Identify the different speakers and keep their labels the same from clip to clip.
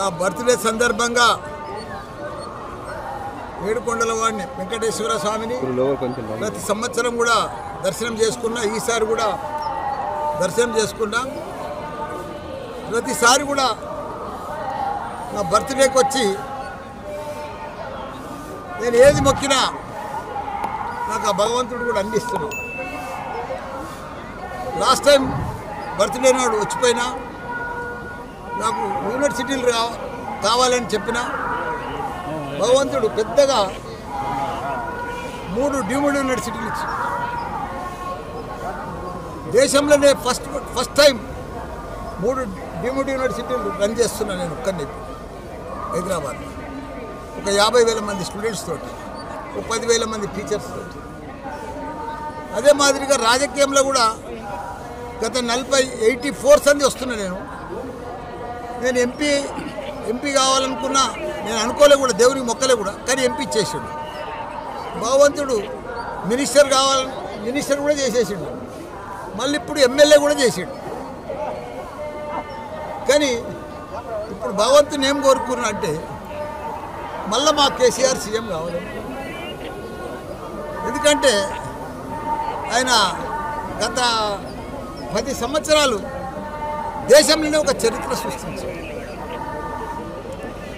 Speaker 1: నా బర్త్డే సందర్భంగా ఏడుకొండల వాడిని వెంకటేశ్వర స్వామిని ప్రతి సంవత్సరం కూడా దర్శనం చేసుకున్నా. ఈసారి కూడా దర్శనం చేసుకున్నా. ప్రతిసారి కూడా నా బర్త్డేకి వచ్చి నేను ఏది మొక్కినా నాకు ఆ భగవంతుడు కూడా అందిస్తున్నాడు. లాస్ట్ టైం బర్త్డే నాడు వచ్చిపోయినా నాకు యూనివర్సిటీలు కావాలని చెప్పిన భగవంతుడు పెద్దగా 3 డీమ్డ్ యూనివర్సిటీలు ఇచ్చి దేశంలోనే ఫస్ట్ టైం 3 డీమ్డ్ యూనివర్సిటీలు రన్ చేస్తున్నా నేను ఒక్కడిని హైదరాబాద్. ఒక 50,000 మంది స్టూడెంట్స్ తోటి, ఒక 10,000 మంది టీచర్స్ తోటి. అదే మాదిరిగా రాజకీయంలో కూడా గత 84 సంది వస్తున్నా. నేను ఎంపీ కావాలనుకున్నా. నేను అనుకోలే కూడా, దేవునికి మొక్కలే కూడా, కానీ ఎంపీ చేసాడు భగవంతుడు. మినిస్టర్ కూడా చేసేసాడు. మళ్ళీ ఇప్పుడు ఎమ్మెల్యే కూడా చేసాడు. కానీ ఇప్పుడు భగవంతుని ఏం కోరుకున్నా అంటే మళ్ళీ మా కేసీఆర్ సీఎం కావాలి. ఎందుకంటే ఆయన గత 10 సంవత్సరాలు దేశంలోనే ఒక చరిత్ర సృష్టించాడు.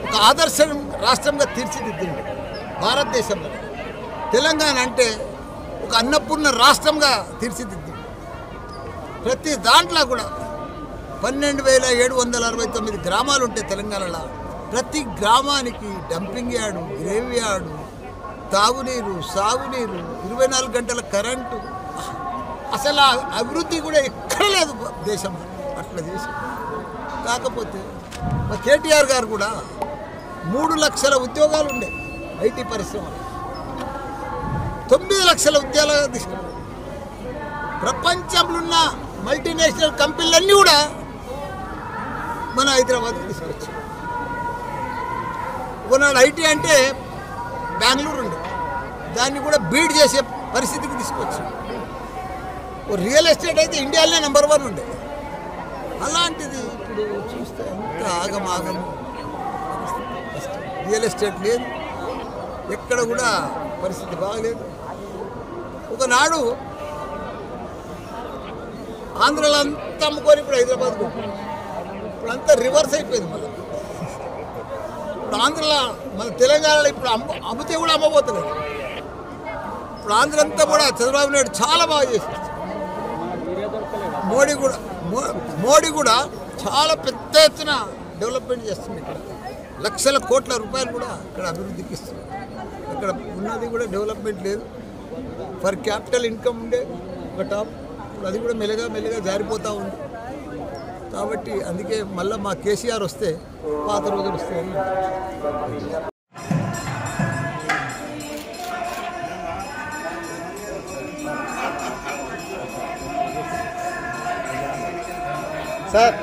Speaker 1: ఒక ఆదర్శ రాష్ట్రంగా తీర్చిదిద్దింది భారతదేశంలో. తెలంగాణ అంటే ఒక అన్నపూర్ణ రాష్ట్రంగా తీర్చిదిద్దింది. ప్రతి దాంట్లో కూడా 12,769 గ్రామాలు ఉంటాయి తెలంగాణలో. ప్రతి గ్రామానికి డంపింగ్ యార్డు, గ్రేవ్ యార్డు, తాగునీరు, సాగునీరు, 24 గంటల కరెంటు. అసలు అభివృద్ధి కూడా ఎక్కడ లేదు దేశంలో. అట్లా చేసి కాకపోతే మా కేటీఆర్ గారు కూడా 3 లక్షల ఉద్యోగాలు ఉండే ఐటీ పరిశ్రమలు, 9 లక్షల ఉద్యోగాలు తీసుకున్నారు. ప్రపంచంలో ఉన్న మల్టీనేషనల్ కంపెనీలన్నీ కూడా మన హైదరాబాద్కి తీసుకొచ్చారు. ఒకనాడు ఐటీ అంటే బెంగళూరు ఉండే, దాన్ని కూడా బీట్ చేసే పరిస్థితికి తీసుకొచ్చారు. రియల్ ఎస్టేట్ అయితే ఇండియాలోనే నెంబర్ 1 ఉండే. అలాంటిది ఇప్పుడు చూస్తే అంత ఆగమాగము. రియల్ ఎస్టేట్ లేదు, ఎక్కడ కూడా పరిస్థితి బాగలేదు. ఒకనాడు ఆంధ్రలో అంతా అమ్ముకొని ఇప్పుడు హైదరాబాద్కు, ఇప్పుడు అంతా రివర్స్ అయిపోయింది. మళ్ళీ ఇప్పుడు ఆంధ్రలో, మన తెలంగాణలో ఇప్పుడు అమ్మితే కూడా అమ్మబోతున్నారు. ఇప్పుడు ఆంధ్ర అంతా కూడా చంద్రబాబు నాయుడు చాలా బాగా చేసేది. మోడీ కూడా చాలా పెద్ద ఎత్తున డెవలప్మెంట్ చేస్తుంది. ఇక్కడ లక్షల కోట్ల రూపాయలు కూడా ఇక్కడ అభివృద్ధికి ఇస్తుంది. ఇక్కడ ఉన్నది కూడా డెవలప్మెంట్ లేదు. ఫర్ క్యాపిటల్ ఇన్కమ్ ఉండే ఒక టాప్, ఇప్పుడు అది కూడా మెల్లగా జారిపోతూ ఉంది. కాబట్టి అందుకే మళ్ళీ మా కేసీఆర్ వస్తే పాత రోజులు వస్తాయని. Sir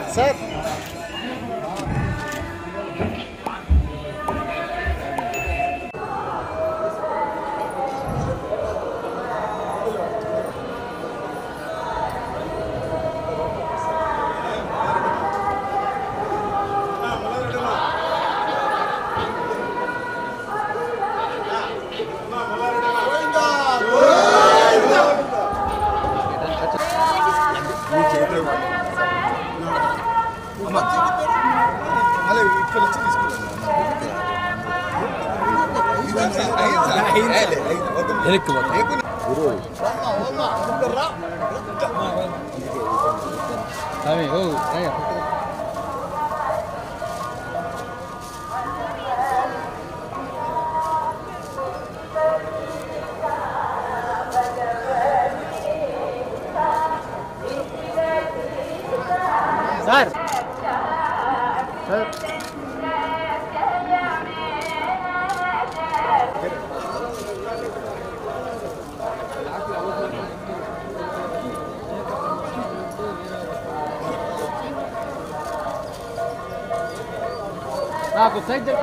Speaker 2: Side there,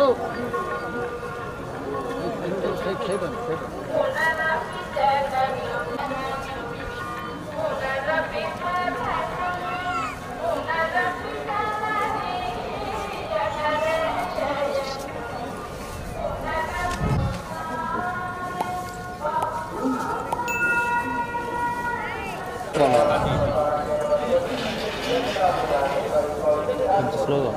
Speaker 2: oh. కొంచెం స్లోగా